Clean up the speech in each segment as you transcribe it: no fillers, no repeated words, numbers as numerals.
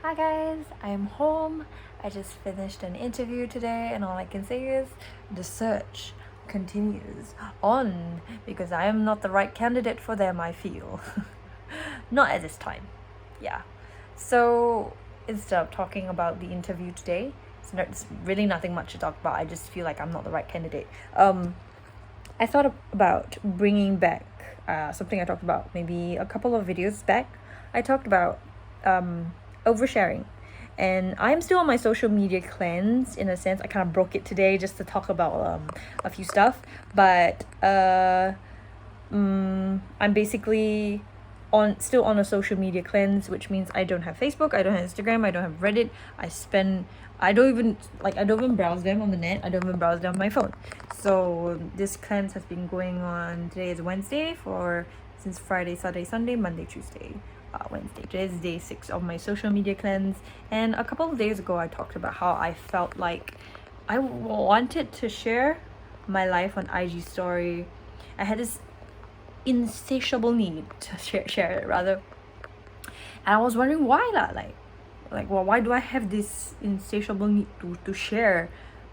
Hi guys, I'm home. I just finished an interview today, and all I can say is the search continues on because I am not the right candidate for them, I feel. Not at this time. Yeah. So instead of talking about the interview today, it's really nothing much to talk about. I just feel like I'm not the right candidate. I thought about bringing back something I talked about maybe a couple of videos back. I talked about oversharing. And I'm still on my social media cleanse in a sense. I kind of broke it today just to talk about a few stuff. But I'm basically still on a social media cleanse, which means I don't have Facebook, I don't have Instagram, I don't have Reddit. I don't even browse them on the net. I don't even browse them on my phone. So this cleanse has been going on. Today is Wednesday since Friday, Saturday, Sunday, Monday, Tuesday, Wednesday. Today is day 6 of my social media cleanse. And a couple of days ago I talked about how I felt like I wanted to share my life on IG story. I had this insatiable need to share it rather, and I was wondering why lah. Well, why do I have this insatiable need to share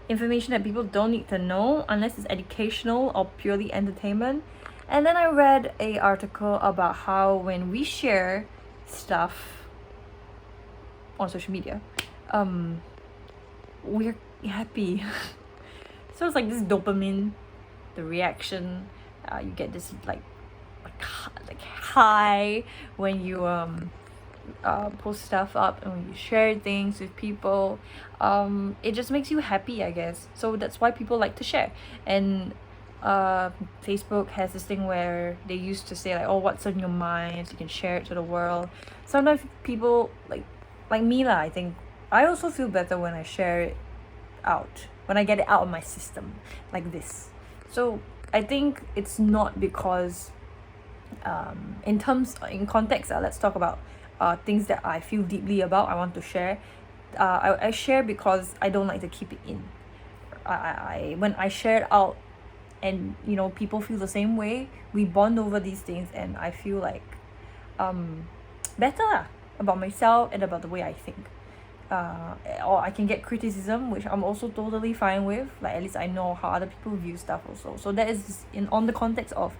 information that people don't need to know unless it's educational or purely entertainment? And then I read a article about how when we share stuff on social media, we're happy. So it's like this dopamine, the reaction, you get this like high when you post stuff up and when you share things with people. It just makes you happy, I guess. So that's why people like to share. And Facebook has this thing where they used to say like, oh, what's on your mind, so you can share it to the world. Sometimes people like me lah, I think I also feel better when I share it out, when I get it out of my system like this. So I think it's not because in context, let's talk about things that I feel deeply about, I want to share. I share because I don't like to keep it in. When I share it out and people feel the same way, we bond over these things, and I feel like better about myself and about the way I think. Or I can get criticism, which I'm also totally fine with. Like, at least I know how other people view stuff also. So that is on the context of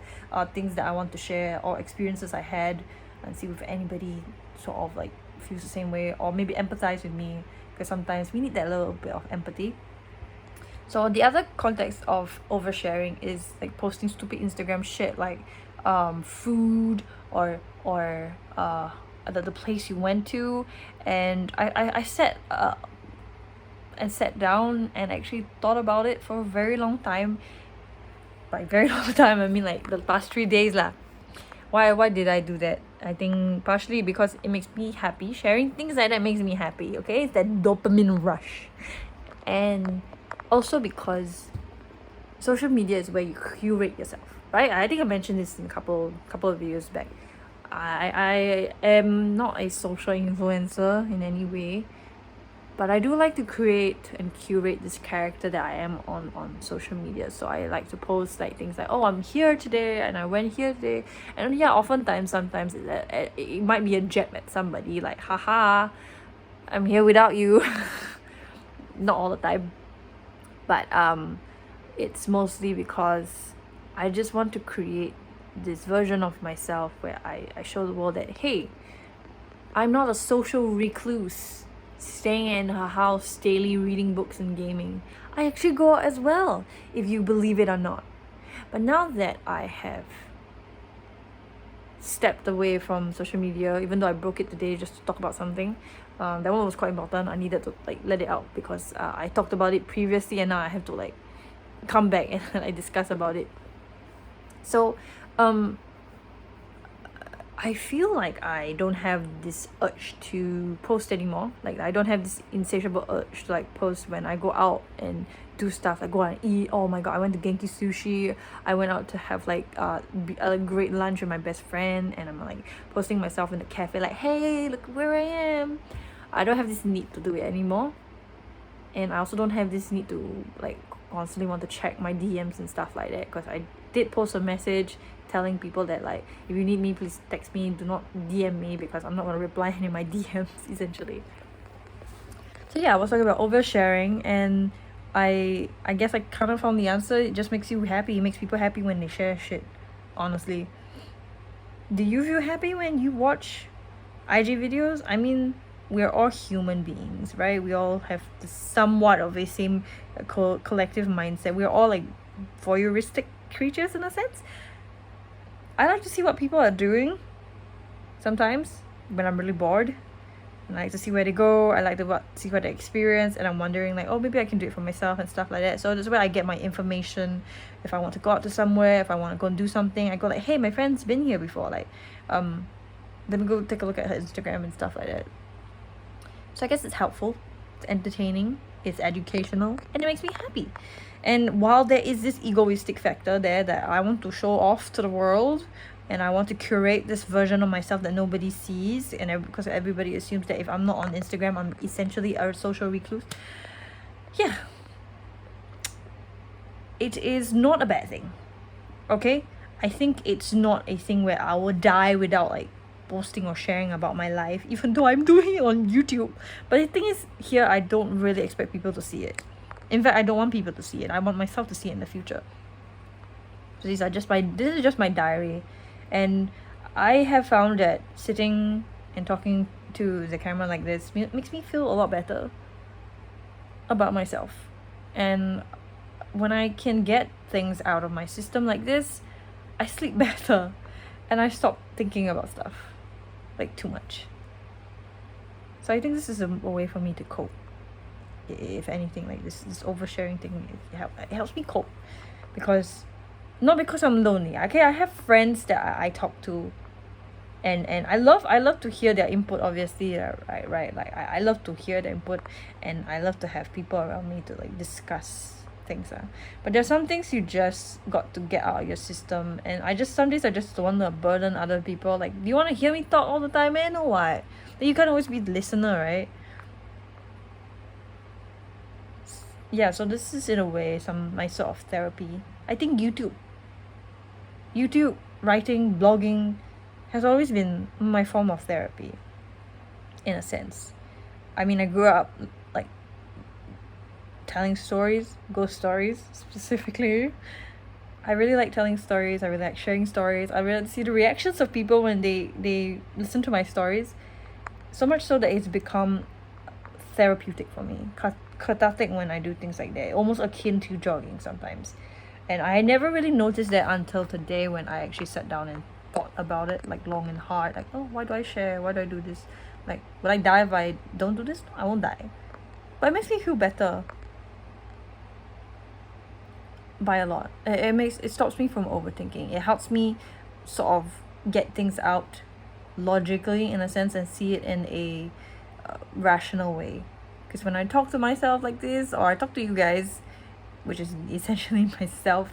things that I want to share or experiences I had, and see if anybody sort of like feels the same way or maybe empathize with me, because sometimes we need that little bit of empathy. So the other context of oversharing is like posting stupid Instagram shit like food or the place you went to. And I sat down and actually thought about it for a very long time. By very long time, I mean like the past 3 days lah. Why did I do that? I think partially because it makes me happy. Sharing things like that makes me happy, okay? It's that dopamine rush. And also because social media is where you curate yourself, right? I think I mentioned this in a couple of videos back. I am not a social influencer in any way, but I do like to create and curate this character that I am on social media. So I like to post like things like, oh, I'm here today and I went here today. And yeah, sometimes it might be a jab at somebody, like, haha, I'm here without you. Not all the time, but it's mostly because I just want to create this version of myself where I show the world that, hey, I'm not a social recluse staying in her house daily reading books and gaming. I actually go out as well, if you believe it or not. But now that I have stepped away from social media, even though I broke it today just to talk about something, that one was quite important. I needed to like let it out because I talked about it previously, and now I have to like come back and like discuss about it. So I feel like I don't have this urge to post anymore. Like, I don't have this insatiable urge to like post when I go out and do stuff. I go out and eat. Oh my god, I went to Genki Sushi. I went out to have like a great lunch with my best friend, and I'm like posting myself in the cafe like, hey, look where I am. I don't have this need to do it anymore. And I also don't have this need to like constantly want to check my DMs and stuff like that, because I did post a message telling people that like, if you need me, please text me, do not DM me, because I'm not going to reply any of my DMs essentially. So yeah, I was talking about oversharing, and I guess I kind of found the answer. It just makes you happy. It makes people happy when they share shit. Honestly, do you feel happy when you watch IG videos? I mean, we're all human beings, right? We all have somewhat of a same collective mindset. We're all like voyeuristic creatures in a sense. I like to see what people are doing sometimes when I'm really bored. I like to see where they go. I like to see what they experience, and I'm wondering like, oh, maybe I can do it for myself and stuff like that. So that's where I get my information. If I want to go out to somewhere, if I want to go and do something, I go like, hey, my friend's been here before. Like, let me go take a look at her Instagram and stuff like that. So I guess it's helpful, it's entertaining, it's educational, and it makes me happy. And while there is this egoistic factor there that I want to show off to the world, and I want to curate this version of myself that nobody sees, and because everybody assumes that if I'm not on Instagram, I'm essentially a social recluse. Yeah, it is not a bad thing. Okay, I think it's not a thing where I will die without like posting or sharing about my life, even though I'm doing it on YouTube. But the thing is, here I don't really expect people to see it. In fact, I don't want people to see it. I want myself to see it in the future. So this is just my diary. And I have found that sitting and talking to the camera like this makes me feel a lot better about myself. And when I can get things out of my system like this, I sleep better. And I stop thinking about stuff like too much. So I think this is a way for me to cope. If anything, like this oversharing thing, it helps me cope. Not because I'm lonely. Okay, I have friends that I talk to, and I love to hear their input. Obviously, right. Like I love to hear their input, and I love to have people around me to like discuss things. But there's some things you just got to get out of your system, and some days I just don't want to burden other people. Like, do you want to hear me talk all the time, man, or what? Then you can't always be the listener, right? Yeah, so this is in a way my sort of therapy. I think YouTube, writing, blogging has always been my form of therapy, in a sense. I mean, I grew up like telling stories, ghost stories specifically. I really like telling stories. I really like sharing stories. I really like to see the reactions of people when they listen to my stories. So much so that it's become therapeutic for me. Cathartic when I do things like that. Almost akin to jogging sometimes. And I never really noticed that until today, when I actually sat down and thought about it like long and hard. Like, oh, why do I share? Why do I do this? Like, will I die if I don't do this? No, I won't die. But it makes me feel better by a lot. It stops me from overthinking. It helps me sort of get things out logically, in a sense, and see it in a rational way. Because when I talk to myself like this, or I talk to you guys, which is essentially myself,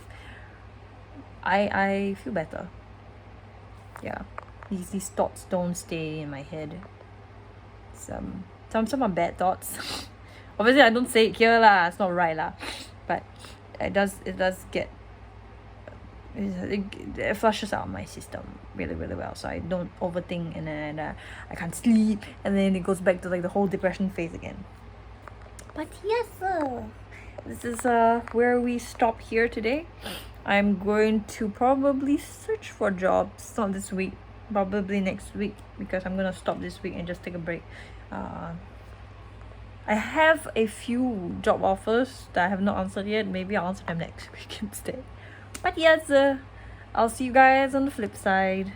I feel better. Yeah, these thoughts don't stay in my head. Some are bad thoughts. Obviously, I don't say it here lah. It's not right lah. But it does get it flushes out my system really well. So I don't overthink, and then I can't sleep, and then it goes back to like the whole depression phase again. But yes, this is where we stop here today. I'm going to probably search for jobs, not this week, probably next week, because I'm gonna stop this week and just take a break. I have a few job offers that I have not answered yet. Maybe I'll answer them next week instead. But yes, I'll see you guys on the flip side.